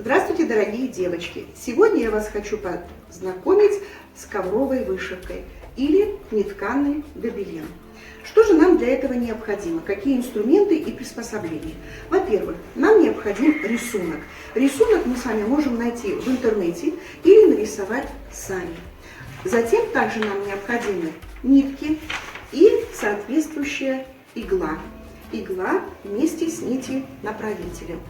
Здравствуйте, дорогие девочки! Сегодня я вас хочу познакомить с ковровой вышивкой или нетканый гобелен. Что же нам для этого необходимо? Какие инструменты и приспособления? Во-первых, нам необходим рисунок. Рисунок мы с вами можем найти в интернете или нарисовать сами. Затем также нам необходимы нитки и соответствующая игла. Игла вместе с нитью-направителем.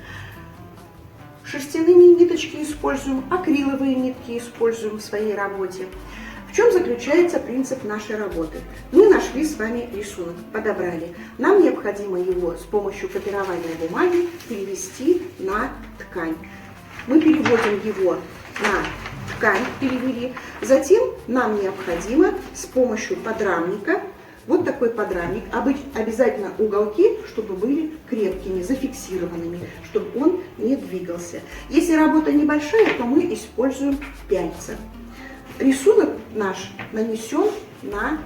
Шерстяные ниточки используем, акриловые нитки используем в своей работе. В чем заключается принцип нашей работы? Мы нашли с вами рисунок, подобрали. Нам необходимо его с помощью копировальной бумаги перевести на ткань. Мы переводим его на ткань, перевели. Затем нам необходимо с помощью подрамника, вот такой подрамник, обязательно уголки, чтобы были крепкими, зафиксированными, чтобы он не двигался. Если работа небольшая, то мы используем пяльца. Рисунок наш нанесен на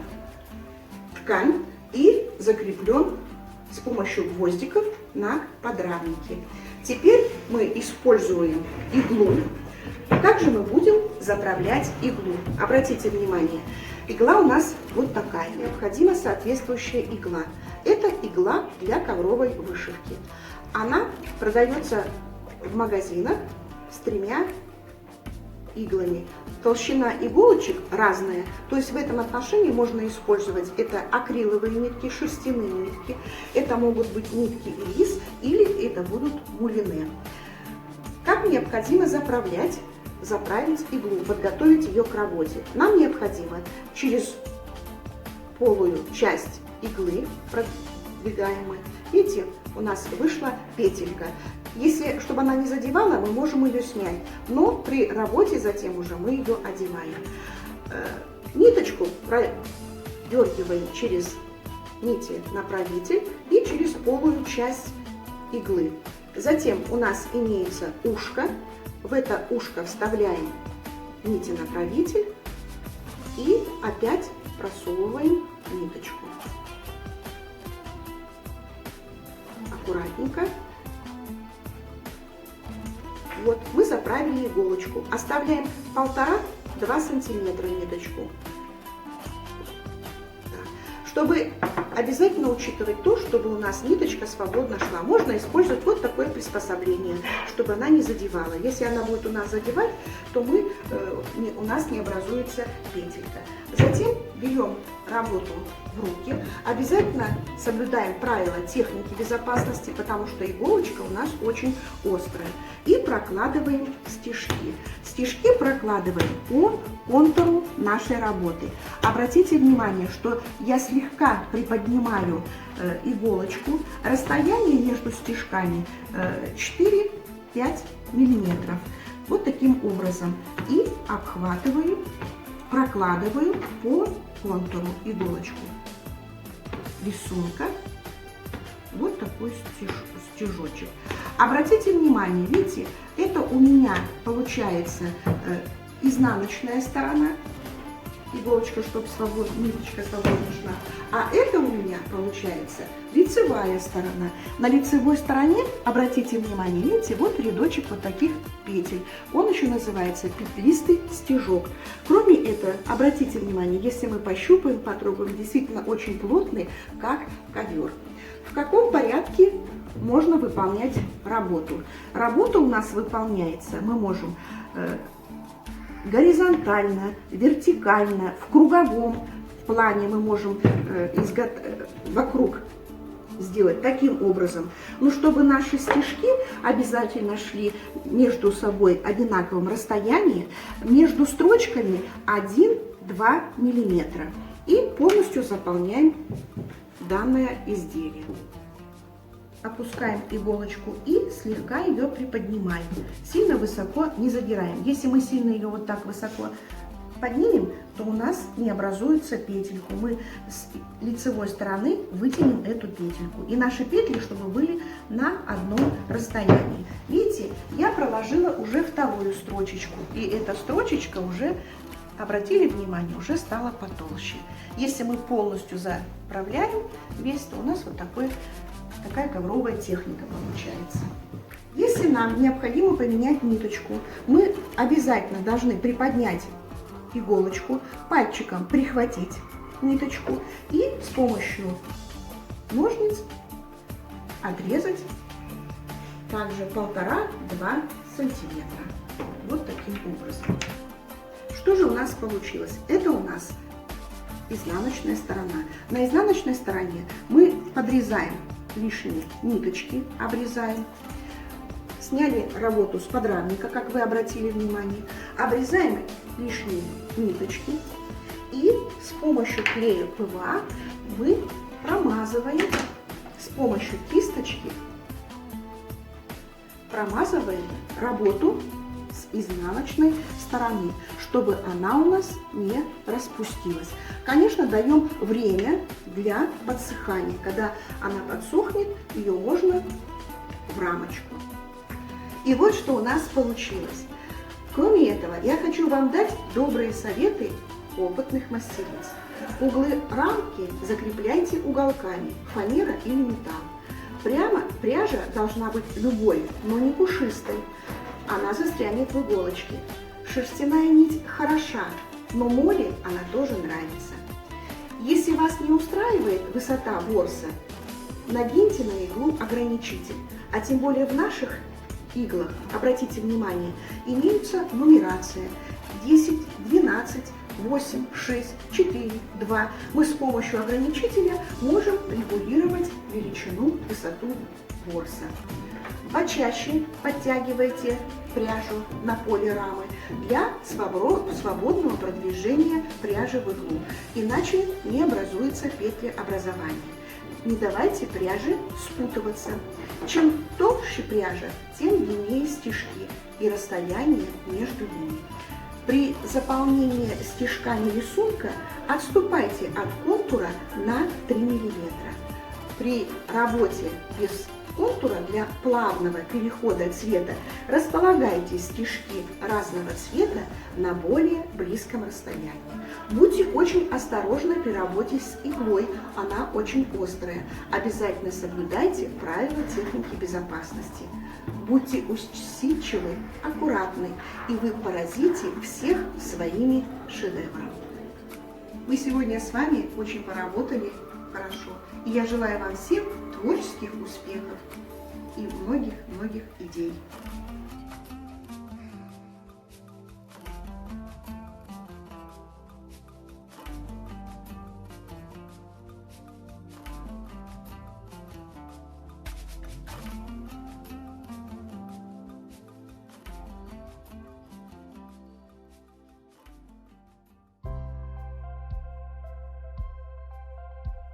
ткань и закреплен с помощью гвоздиков на подрамнике. Теперь мы используем иглу. Как же мы будем заправлять иглу? Обратите внимание, игла у нас вот такая, необходима соответствующая игла. Это игла для ковровой вышивки. Она продается в магазинах с 3 иглами. Толщина иголочек разная, то есть в этом отношении можно использовать это акриловые нитки, шерстяные нитки, это могут быть нитки ирис или это будут мулине. Как необходимо заправить иглу, подготовить ее к работе? Нам необходимо через полую часть иглы продвигаемой, видите, у нас вышла петелька. Если, чтобы она не задевала, мы можем ее снять, но при работе затем уже мы ее одеваем. Ниточку продергиваем через нити-направитель и через полую часть иглы. Затем у нас имеется ушко. В это ушко вставляем нити-направитель и опять просовываем ниточку. Аккуратненько. Вот, мы заправили иголочку. Оставляем 1,5–2 сантиметра ниточку. Чтобы обязательно учитывать то, чтобы у нас ниточка свободно шла. Можно использовать вот такое приспособление, чтобы она не задевала. Если она будет у нас задевать, то у нас не образуется петелька. Затем берем работу в руки. Обязательно соблюдаем правила техники безопасности, потому что иголочка у нас очень острая. И прокладываем стежки. Стежки прокладываем по контуру нашей работы. Обратите внимание, что я слегка приподнимаю иголочку. Расстояние между стежками 4–5 миллиметров. Вот таким образом. И обхватываю, прокладываю по контуру иголочку рисунка. Вот такой стежочек. Обратите внимание, видите, это у меня получается изнаночная сторона, иголочка, чтобы ниточка свободно шла, а это у меня получается лицевая сторона. На лицевой стороне, обратите внимание, видите, вот рядочек вот таких петель. Он еще называется петлистый стежок. Кроме этого, обратите внимание, если мы пощупаем, потрогаем, действительно очень плотный, как ковер. В каком порядке можно выполнять работу? Работа у нас выполняется, мы можем горизонтально, вертикально, в круговом плане мы можем вокруг сделать таким образом. Но чтобы наши стежки обязательно шли между собой одинаковом расстоянии, между строчками 1–2 миллиметра. И полностью заполняем данное изделие. Опускаем иголочку и слегка ее приподнимаем. Сильно высоко не задираем. Если мы сильно ее вот так высоко поднимем, то у нас не образуется петельку. Мы с лицевой стороны вытянем эту петельку. И наши петли, чтобы были на одном расстоянии. Видите, я проложила уже вторую строчечку. И эта строчечка уже, обратили внимание, уже стала потолще. Если мы полностью заправляем весь, то у нас вот такая ковровая техника получается. Если нам необходимо поменять ниточку, мы обязательно должны приподнять иголочку, пальчиком прихватить ниточку и с помощью ножниц отрезать также 1,5-2 сантиметра. Вот таким образом. Что же у нас получилось? Это у нас изнаночная сторона. На изнаночной стороне мы подрезаем лишние ниточки, обрезаем. Сняли работу с подрамника, как вы обратили внимание. Обрезаем лишние ниточки. И с помощью клея ПВА мы промазываем с помощью кисточки, промазываем работу с изнаночной стороны, чтобы она у нас не распустилась. Конечно, даем время для подсыхания. Когда она подсохнет, ее можно в рамочку. И вот что у нас получилось. Кроме этого, я хочу вам дать добрые советы опытных мастериц. Углы рамки закрепляйте уголками, фанера или металл. Пряжа должна быть любой, но не пушистой. Она застрянет в иголочке. Шерстяная нить хороша, но море она тоже нравится. Если вас не устраивает высота ворса, наденьте на иглу ограничитель. А тем более в наших иглах, обратите внимание, имеются нумерация 10, 12, 8, 6, 4, 2. Мы с помощью ограничителя можем регулировать величину, высоту ворса. Почаще подтягивайте пряжу на поле рамы для свободного продвижения пряжи в иглу, иначе не образуется петлеобразование. Не давайте пряже спутываться. Чем толще пряжа, тем длиннее стежки и расстояние между ними. При заполнении стежками рисунка отступайте от контура на 3 мм. При работе без контура для плавного перехода цвета располагайте стежки разного цвета на более близком расстоянии. Будьте очень осторожны при работе с иглой, она очень острая. Обязательно соблюдайте правила техники безопасности. Будьте усидчивы, аккуратны, и вы поразите всех своими шедеврами. Мы сегодня с вами очень поработали хорошо. И я желаю вам всем творческих успехов и многих-многих идей.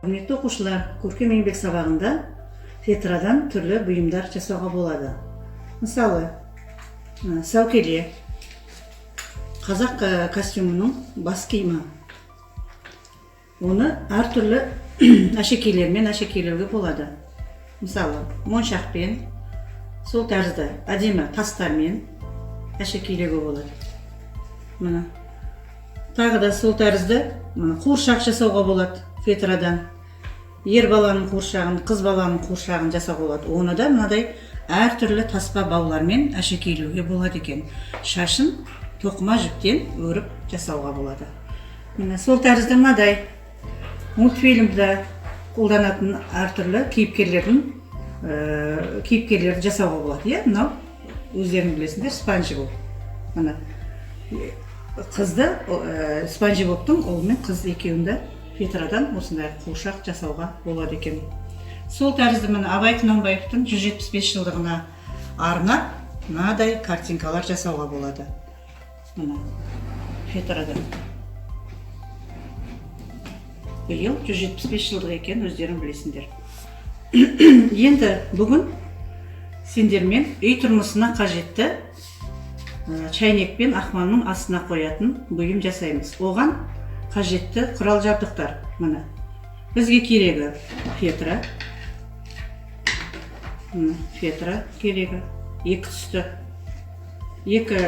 Құрметті оқушылар, көркем еңбек сабағында фетрадан түрлі бұйымдар жасауға болады. Мысалы, сәукеле, қазақ костюмының бас киімі. Оны әртүрлі әшекейлермен әшекейлеуге болады. Мысалы, моншақпен, сол тәрізді әдемі тастармен әшекейлеуге болады. Мына тағы да сол тәрізді қуыршақ жасауға болады фетрадан. Ер баланың қуыршағын, қыз баланың қуыршағын жасауға болады. Оны да мынадай әртүрлі таспа баулармен әшекейлеуге болады екен. Шашын тоқыма жіптен өріп жасауға болады. Міне сол тәрізді мынадай мультфильмді қолданатын әртүрлі кейіпкерлерді жасауға болады. Мынау өздерің білесіңдер, Спанч Боб. Мына қызды Спанч Бобтың ұлы мен қыз екеуінде фетрадан осындай қуыршақ жасауға болады екен. Сол тәрізді міне Абай Құнанбаевтың 175 жылдығына арнап мынадай картинкалар жасауға болады. Мына фетрадан. Биыл 175 жылдық екен, өздерің білесіңдер. Енді бүгін сендермен үй тұрмысына қажетті чайнек пен ақманның астына қоятын бұйым жасаймыз. Оған қажетті құрал жабдықтар. Мына бізге керегі фетра. Фетра керегі. Екі түсті. Екі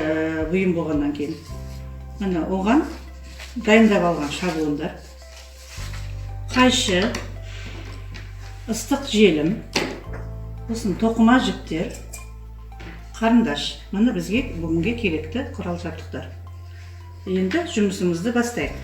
бұйым болғаннан кейін. Мына оған дайындап алған шаблондар. Қайшы, ыстық желім, осын тоқыма жіптер, Қарындаш, мына бізге бүгінге керекті құрал жабдықтар. Енді жұмысымызды бастайық.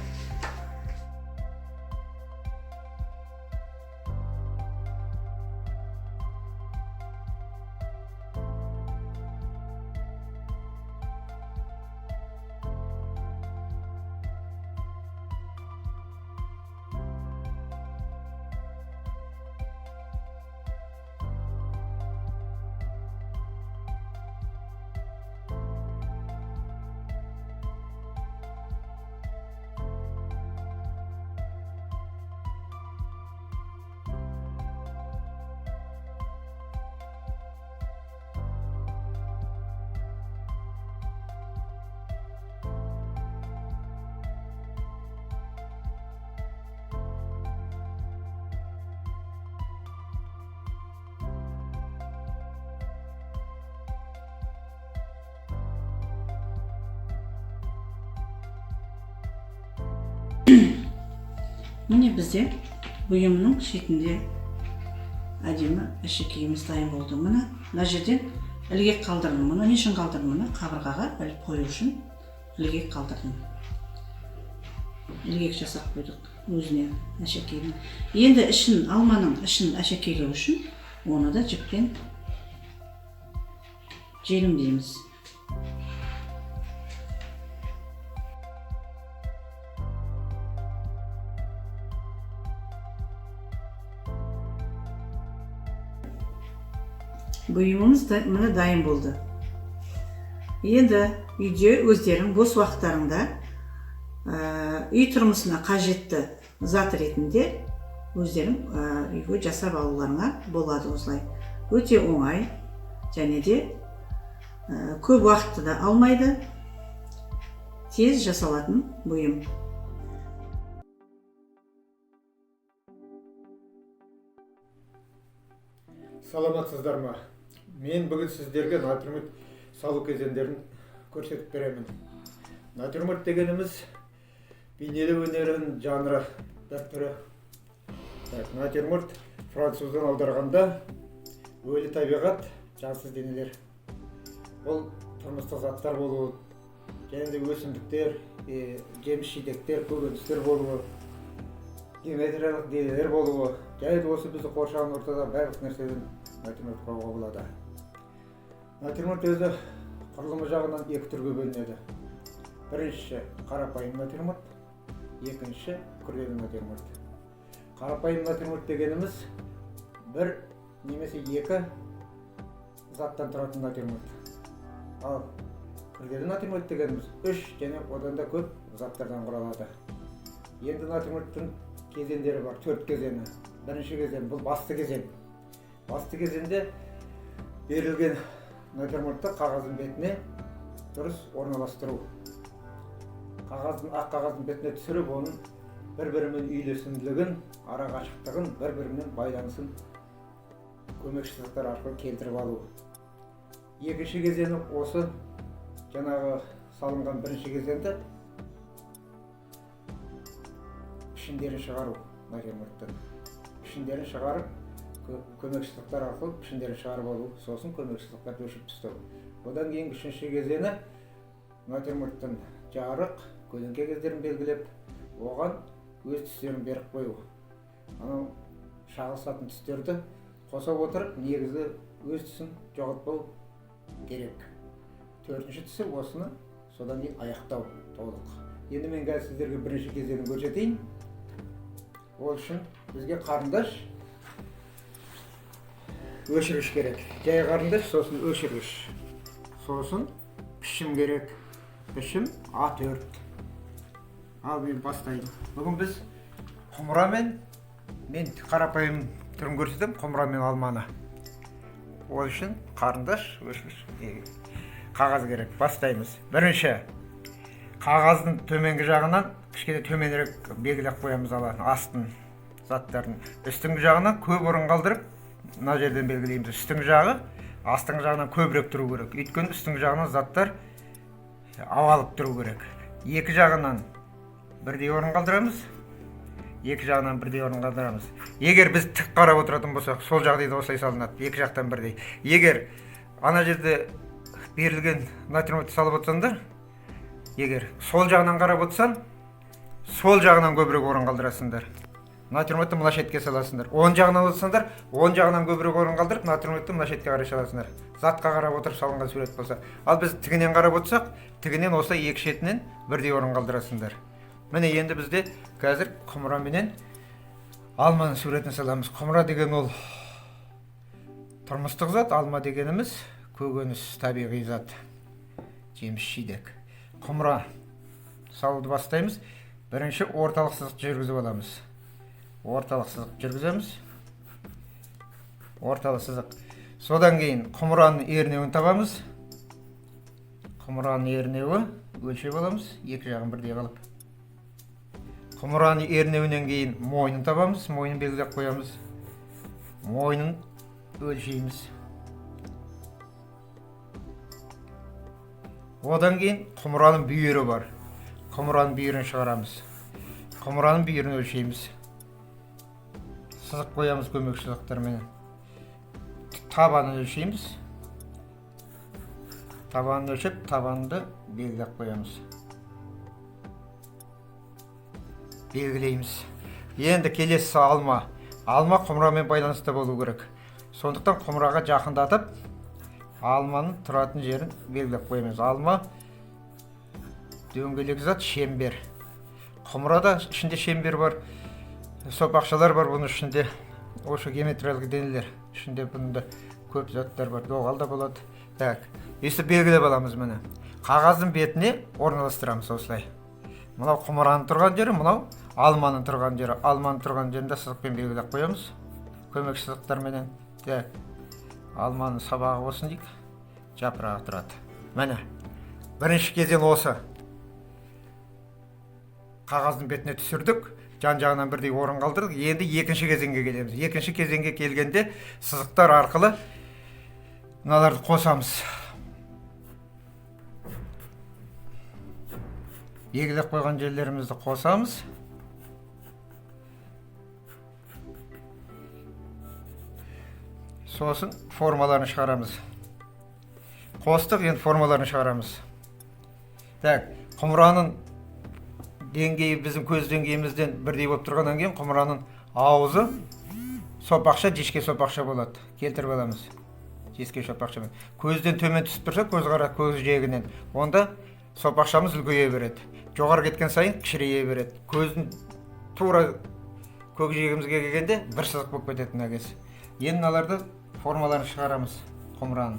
Міне бізде бұйымның шетінде әдемі әшекейіміз дайын болды. Мына жерден ілгек қалдырдым. Мұны не үшін қалдырдым? Мұны қабырғаға іліп қою үшін ілгек қалдырдым. Ілгек жасап қойдық өзіне әшекейдің. Енді алманың ішін әшекейлеу үшін оны да жіппен желімдейміз. Бұйымымыз міне дайын болды. Енді үйде өздерің бос уақыттарыңда үй тұрмысына қажетті зат ретінде өздерің үйге жасап алуларыңа болады осылай. Өте оңай және де көп уақытты да алмайды. Тез жасалатын бұйым. Саламатсыздар ма? Мен бүгін сіздерге натюрморт салу кезеңдерін көрсетіп беремін. Натюрморт дегеніміз бейнелеу өнерінің жанры бір түрі. Натюрморт француздан аударғанда өлі табиғат, жансыз денелер. Бұл тұрмыстық заттар болуы, және де өсімдіктер, жеміс-жидектер, көкөністер болуы, геометриялық денелер болуы, және де осы бізді қоршаған ортада барлық нәрседен натюрморт құруға болады. Натюрморт өзі құрылымы жағынан екі түрге бөлінеді. Бірінші қарапайым натюрморт, екінші күрделі натюрморт. Қарапайым натюрморт дегеніміз бір немесе екі заттан тұратын натюрморт. Ал күрделі натюрморт дегеніміз үш және одан да көп заттардан құралады. Енді натюрморттың кезеңдері бар, төрт кезеңі. Бірінші кезең бұл басты кезең. Басты кезеңде берілген натюрмортты қағаздың бетіне дұрыс орналастыру. Ақ қағаздың бетіне түсіріп, оның бір-бірімен үйлесімділігін, ара қашықтығын, бір-бірімен байланысын көмекші заттар арқылы келтіріп алу. Екінші кезеңі осы жаңағы салынған бірінші кезеңді пішіндерін шығару натюрморттың. Пішіндерін шығарып, көмекші заттар арқылы пішіндерін шығарып алу, сосын көмекші заттарды өшіріп тастау. Одан кейін үшінші кезеңі натюрморттың жарық, көлеңке кездерін белгілеп, оған өз түстерін беріп қою. Анау шағылысатын түстерді қоса отырып, негізі өз түсін жоғалтпау керек. Төртінші түсі осыны содан кейін аяқтау толық. Енді мен қазір сіздерге бірінші кезеңін көрсетейін. Ол үшін бізге қарындаш, өшіргіш керек. Жай қарындаш, сосын өшіргіш. Сосын пішім керек. Пішім A4. Ал мен бастайын. Бүгін біз құмырамен, мен қарапайым түрін көрсетем, құмырамен алманы. Ол үшін қарындаш, өшіргіш, қағаз керек. Бастаймыз. Бірінші, қағаздың төменгі жағынан кішкене төменірек белгілеп қоямыз алатын астын заттарын. Үстіңгі жағынан көп орын қалдырып, мына жерден белгілейміз. Үстіңгі жағы астыңғы жағынан көбірек тұру керек. Өйткені үстіңгі жағынан заттар ауалып тұру керек. Екі жағынан бірдей орын қалдырамыз. Екі жағынан бірдей орын қалдырамыз. Егер біз тік қарап отыратын болсақ, сол жағдайда осылай салынады. Екі жақтан бірдей. Егер ана жерде берілген натюрмортты салып отырсаңдар, егер сол жағынан қарап отырсаң, сол жағынан көбірек орын қалдырасыңдар. Натюрмортты мына шетке саласыңдар. Оң жағынан отырсаңдар, оң жағынан көбірек орын қалдырып, натюрмортты мына шетке қарай саласыңдар. Затқа қарап отырып салынған сурет болса. Ал біз тігінен қарап отырсақ, тігінен осы екі шетінен бірдей орын қалдырасыңдар. Міне енді бізде қазір құмыраменен алманың суретін саламыз. Құмыра деген ол тұрмыстық зат, алма дегеніміз көкөніс, табиғи зат, жеміс жидек. Құмыра салуды бастаймыз. Бірінші орталық сызық жүргізіп аламыз. Орталық сызық жүргіземіз. Орталық сызық. Содан кейін құмыраның ернеуін табамыз. Құмыраның ернеуі өлшеп аламыз, екі жағын бірдей қалып. Құмыраның ернеуінен кейін мойнын табамыз, мойнын белгілеп қоямыз. Мойнын өлшейміз. Одан кейін құмыраның бүйірі бар. Құмыраның бүйірін шығарамыз. Құмыраның бүйірін өлшейміз. Сызық қоямыз көмекші сызықтармен. Табанын өлшейміз. Табанын өлшеп, табанды белгілеп қоямыз. Белгілейміз. Енді келесі алма. Алма құмырамен байланысты болу керек. Сондықтан құмыраға жақындатып, алманың тұратын жерін белгілеп қоямыз. Алма дөңгелек зат, шембер. Құмырада ішінде шембер бар, сопақшалар бар бұның ішінде. Осы геометриялық денелер ішінде бұнда көп заттар бар, доғал да болады. Так, есі белгілеп аламыз міне. Қағаздың бетіне орналастырамыз осылай. Мынау құмыраның тұрған жері, мынау алманың тұрған жері. Алманың тұрған жерінде сызықпен белгілеп қоямыз. Көмекші сызықтарменен. Так, алманың сабағы болсын дейік, жапырағы тұрады. Міне, бірінші кезең осы. Қағаздың бетіне түсірдік, жан-жағынан бірдей орын қалдырдық. Енді екінші кезеңге келеміз. Екінші кезеңге келгенде сызықтар арқылы мыналарды қосамыз. Белгілеп қойған жерлерімізді қосамыз. Сосын формаларын шығарамыз. Қостық, енді формаларын шығарамыз. Так, құмыраның деңгейі біздің көз деңгейімізден бірдей болып тұрғаннан кейін құмыраның ауызы сопақша, жешке сопақша болады. Келтіріп аламыз. Жеске сопақшамен. Көзден төмен түсіп тұрса, көз жиегінен, онда сопақшамыз үлкейе береді. Жоғары кеткен сайын кішірейе береді. Көздің тура көк жиегімізге келгенде бір сызық болып кетеді нәгес. Енді мыналарды формаларын шығарамыз құмыраның.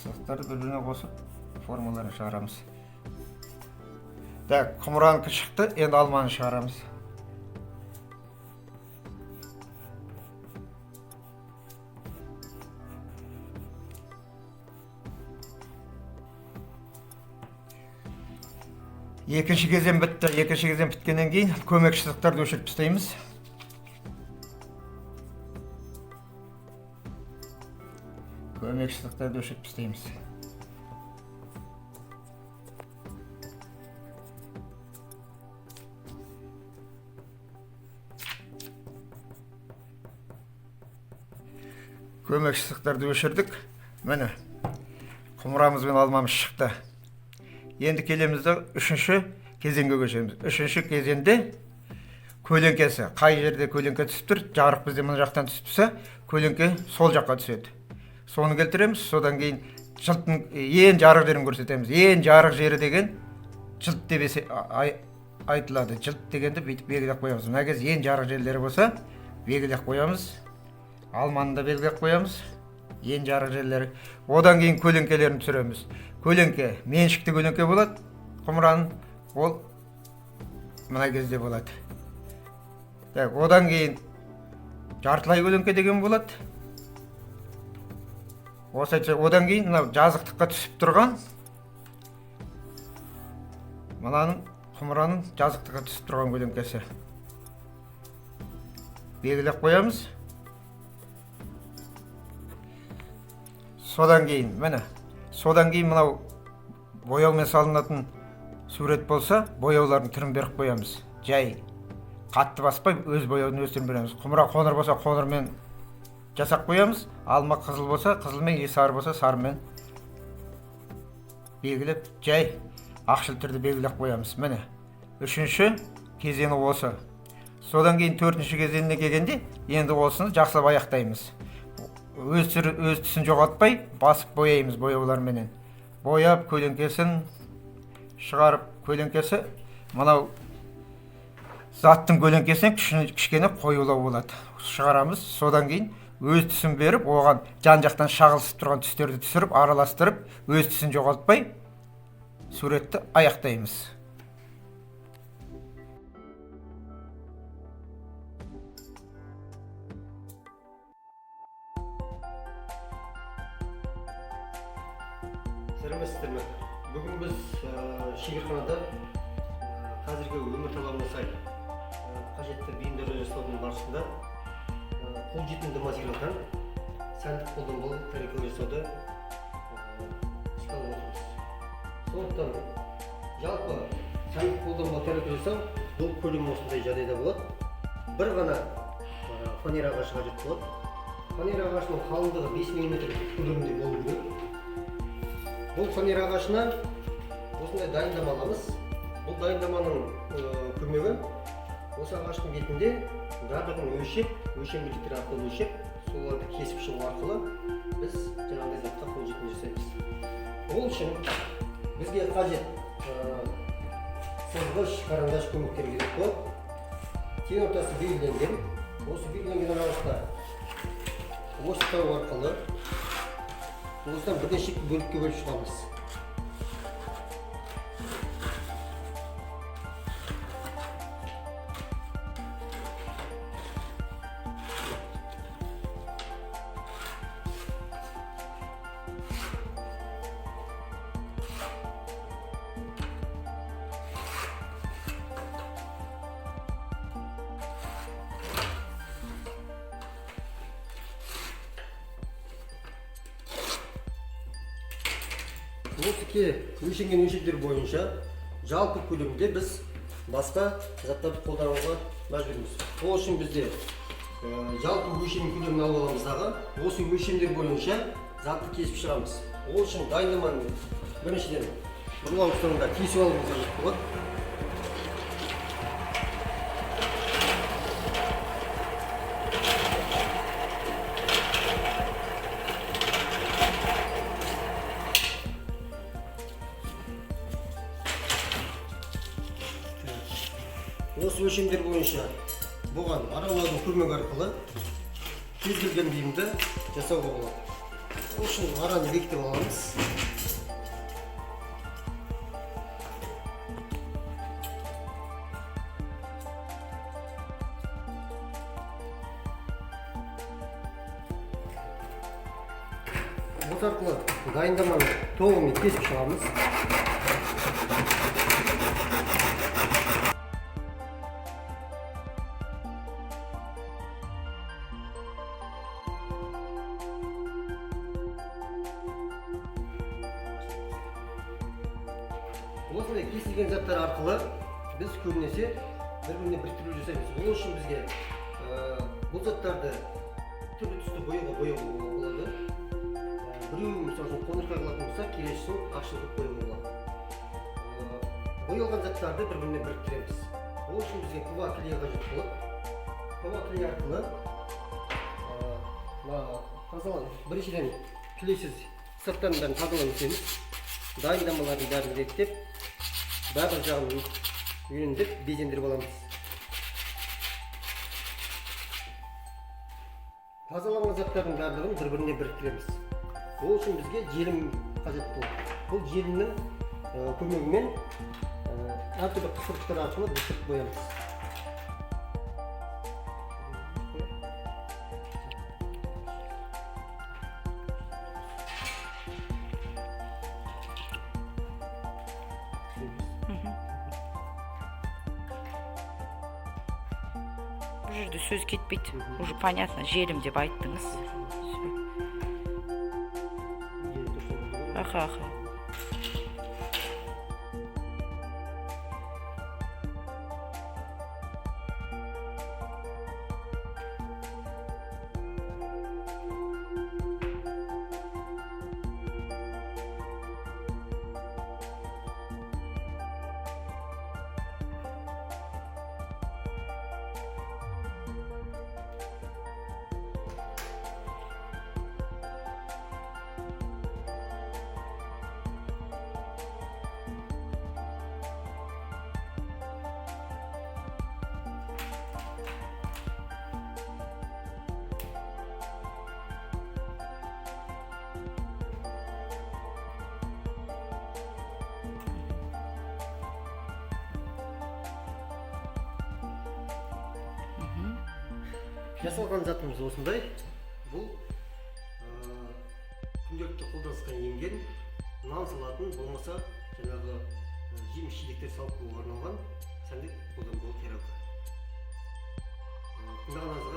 Сызықтарды бір-біріне қосып формаларын шығарамыз. Так, құмыраның шықты, енді алманы шығарамыз. Екінші кезең бітті. Екінші кезең біткеннен кейін көмекші сызықтарды өшіріп тастаймыз. Көмекші сызықтарды өшіріп тастаймыз. Көмекші сызықтарды өшірдік. Міне, құмырамыз бен алмамыз шықты. Енді келемізді үшінші кезеңге көшеміз. Үшінші кезеңде көлеңкесі. Қай жерде көлеңке түсіп тұр, жарық бізде мына жақтан түсіп тұрса, көлеңке сол жаққа түседі. Соны келтіреміз. Содан кейін жылттың ең жарық жерін көрсетеміз. Ең жарық жері деген жылт деп айтылады. Жылт дегенді бүйтіп белгілеп қоямыз. Мына кез ең жарық жерлері болса, белгілеп қоямыз. Алманы да белгілеп қоямыз. Ең жарық жерлері. Одан кейін көлеңкелерін түсіреміз. Көлеңке, меншікті көлеңке болады. Құмыраның ол мына кезде болады. Одан кейін жартылай көлеңке деген болады. Одан кейін жазықтыққа түсіп тұрған мынаның құмыраның жазықтыққа түсіп тұрған көлеңкесі. Белгілеп қоямыз. Содан кейін, міне, содан кейін мынау бояумен салынатын сурет болса, бояулардың түрін беріп қоямыз. жай қатты баспай өз бояуын өстіріп береміз. Құмыра қоңыр болса қоңырмен жасап қоямыз, алма қызыл болса қызылмен, сары болса сарымен белгілеп, жай ақшыл түрде белгілеп қоямыз. Міне, үшінші кезеңі осы. Содан кейін төртінші кезеңіне келгенде, енді осыны жақсылап аяқтаймыз. Өз түсін жоғалтпай, басып бояймыз бояуларменен. Бояп, көлеңкесін шығарып, көлеңкесі мынау заттың көлеңкесінен кішкене қоюлау болады. Шығарамыз, содан кейін өз түсін беріп, оған жан-жақтан шағылысып тұрған түстерді түсіріп, араластырып, өз түсін жоғалтпай, суретті аяқтаймыз. Сәлеметсіздер ме? Бүгін біз шеберханада қазіргі өмір талабына сай қажетті бұйымдарды жасаудың барысында қолжетімді материалдан сәндік қолданбалы тәрелка жасауды іске алып отырмыз. Сондықтан жалпы сәндік қолданбалы тәрелка жасау бұл көлемі осындай жағдайда болады. Бір ғана фанера ағашы қажет болады. Фанера ағашының қалыңдығы 5 мм көлемінде болу керек. Бұл фанера ағашына осындай дайындама аламыз. Бұл дайындаманың көмегі осы ағаштың бетінде барлығын өлшеп, өлшемдіктер арқылы өлшеп, соларды кесіп шығу арқылы біз жаңағыдай затқа қол жетімді жасаймыз. Ол үшін бізге қажет сызғыш, қарындаш көмектері керек болады. Тең ортасы белгіленген. Осы белгіленген ағашта осытау арқылы осыдан бірнеше бөлікке бөліп шығамыз. Осы өлшенген өлшемдер бойынша жалпы көлемде біз басқа заттарды қолдануға мәжбүрміз. Ол үшін бізде жалпы өлшем көлемін алып аламыздағы осы өлшемдер бойынша затты кесіп шығамыз. Ол үшін дайындаманы біріншіден ұрлау ұстарында кесіп алуымыз қажет болады. Осы өлшемдер бойынша бұған аралаудың көмегі арқылы кез келген бұйымды жасауға болады. Ол үшін араны бекітіп аламыз. Осы арқылы дайындаманы толығымен кесіп шығамыз. Осындай кесілген заттар арқылы біз көбінесе бір-біріне біріктіру жасаймыз. Ол үшін бізге бұл заттарды түрлі түсті бояуға болады. Біреуі мысалы үшін қоңырқай қылатын болса, келесісін ақшыл қылып бояуға болады. Боялған заттарды бір-біріне біріктіреміз. Ол үшін бізге ква клей қажет болады. Ква клей арқылы біріншіден клейсіз сырттарын бәрін тазалап өтеміз. Дайындамалардың бәрін реттеп, барлық жағын үйрендіп, безендіріп аламыз. Тазаланған заттардың барлығын бір-біріне біріктіреміз. Ол үшін бізге желім қажет болады. Бұл желімнің көмегімен әртүрлі қысыртықтар арқылы біз боямыз. Бұл жерде сөз кетпейді. Уже понятно, желім деп айттыңыз. Аха. жасалған затымыз осындай. Бұл күнделікті қолданысқа енген нан салатын, болмаса жаңағы жеміс жидектер салып қоюға арналған сәндік қолданбалы тарелка. Тыңдағаныңызға